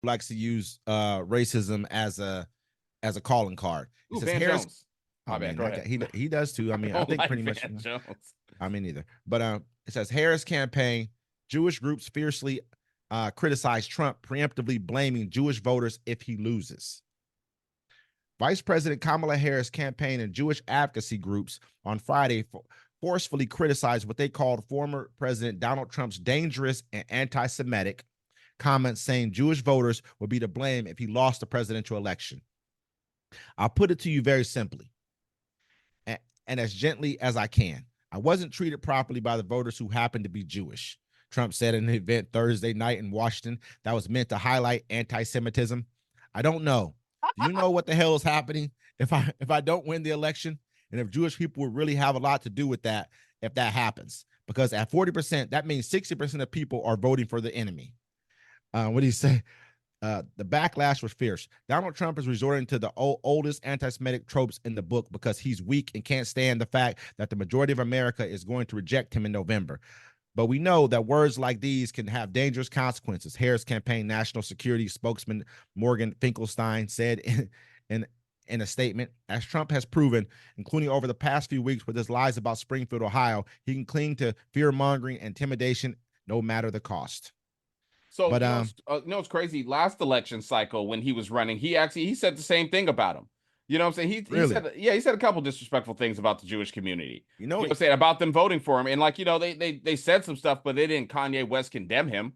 likes to use racism as a calling card. It Ooh, says Van Harris. Jones. Oh My bad. man, Go that guy, ahead. he does too. I mean, I don't think like pretty much. Van Jones. I mean, neither. But it says Harris campaign, Jewish groups fiercely criticize Trump, preemptively blaming Jewish voters if he loses. Vice President Kamala Harris campaign and Jewish advocacy groups on Friday forcefully criticized what they called former President Donald Trump's dangerous and anti-Semitic comments, saying Jewish voters would be to blame if he lost the presidential election. I'll put it to you very simply and as gently as I can. I wasn't treated properly by the voters who happened to be Jewish, Trump said in an event Thursday night in Washington that was meant to highlight anti-Semitism. I don't know. Do you know what the hell is happening if I don't win the election? And if Jewish people would really have a lot to do with that if that happens? Because at 40%, that means 60% of people are voting for the enemy. What do you say? The backlash was fierce. Donald Trump is resorting to the oldest anti-Semitic tropes in the book because he's weak and can't stand the fact that the majority of America is going to reject him in November. But we know that words like these can have dangerous consequences. Harris campaign national security spokesman Morgan Finkelstein said in a statement, as Trump has proven, including over the past few weeks with his lies about Springfield, Ohio, he can cling to fear-mongering, intimidation, no matter the cost. So, but it's crazy. Last election cycle when he was running, he said the same thing about him. You know what I'm saying? He said a couple disrespectful things about the Jewish community. You know what I'm saying, about them voting for him. And like, they said some stuff, but they didn't Kanye West condemn him.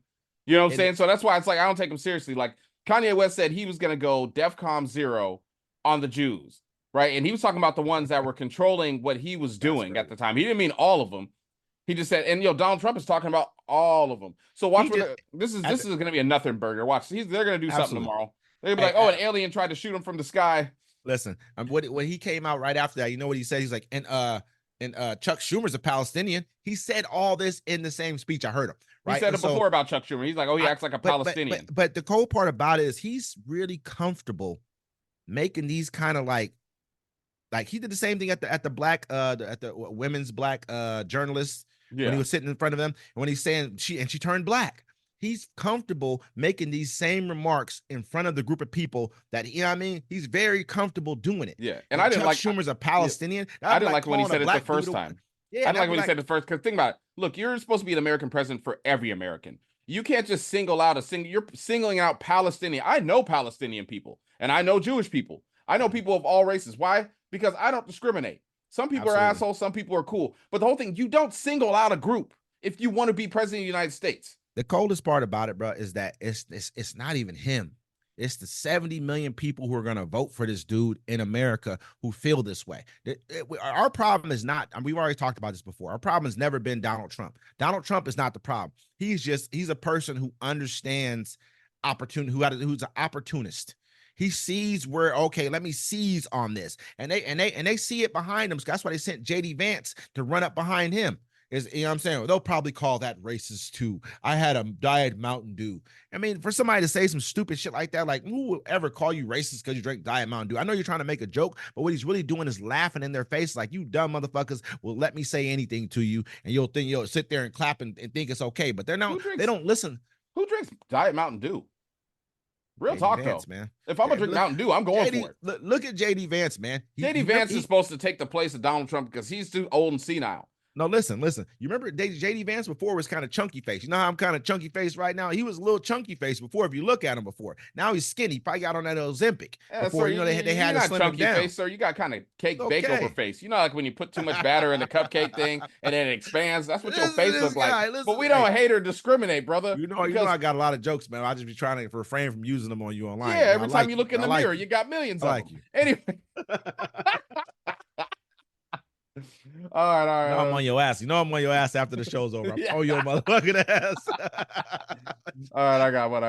You know what I'm saying? So that's why it's like I don't take him seriously. Like Kanye West said he was gonna go DEFCON 0 on the Jews, right? And he was talking about the ones that were controlling what he was doing at the time. He didn't mean all of them. He just said, and Donald Trump is talking about all of them. So watch this is going to be a nothing burger. Watch, they're going to do something tomorrow. They're going to be like, oh, an alien tried to shoot him from the sky. Listen, when he came out right after that, you know what he said? He's like, and Chuck Schumer's a Palestinian. He said all this in the same speech. I heard him. Right? He said it before about Chuck Schumer. He's like, oh, he acts like a Palestinian. But the cool part about it is he's really comfortable making these kind of like he did the same thing at the black at the women's black journalists. Yeah. When he was sitting in front of them, and when he's saying she turned black, he's comfortable making these same remarks in front of the group of people that, you know what I mean? He's very comfortable doing it. Yeah. And I didn't like Schumer's a Palestinian. I didn't like when he said it the first time. Yeah. I didn't like when he said it first, because think about it. Look, you're supposed to be an American president for every American. You can't just single out you're singling out Palestinian. I know Palestinian people, and I know Jewish people. I know people of all races. Why? Because I don't discriminate. Some people are assholes, some people are cool. But the whole thing, you don't single out a group if you want to be president of the United States. The coldest part about it, bro, is that it's not even him. It's the 70 million people who are going to vote for this dude in America who feel this way. Our problem is not, we've already talked about this before. Our problem has never been Donald Trump. Donald Trump is not the problem. He's a person who understands opportunity, who's an opportunist. He sees where, okay, let me seize on this. And they see it behind him. So that's why they sent JD Vance to run up behind him. You know what I'm saying? They'll probably call that racist too. I had a Diet Mountain Dew. I mean, for somebody to say some stupid shit like that, like, who will ever call you racist because you drink Diet Mountain Dew? I know you're trying to make a joke, but what he's really doing is laughing in their face like, you dumb motherfuckers will let me say anything to you, and you'll sit there and clap and think it's okay. But they don't listen. Who drinks Diet Mountain Dew? Real talk, Vance, though, man. If I'm gonna drink Mountain Dew, I'm going for it. Look at JD Vance, man. JD Vance is supposed to take the place of Donald Trump because he's too old and senile. No, listen. You remember JD Vance before was kind of chunky face. You know how I'm kind of chunky face right now? He was a little chunky face before, if you look at him before. Now he's skinny. Probably got on that Ozempic. Yeah, before, sir, they had to slim him down. Face, sir. You got kind of cake bake over face. You know, like when you put too much batter in the cupcake thing and then it expands. That's what your face looks like. But we don't hate or discriminate, brother. You know, I got a lot of jokes, man. I just be trying to refrain from using them on you online. Yeah, every time you look in the mirror, you got millions of them. You. Anyway. All right. You know I'm on your ass. You know I'm on your ass after the show's over. I'm on your motherfucking ass. All right, I got one.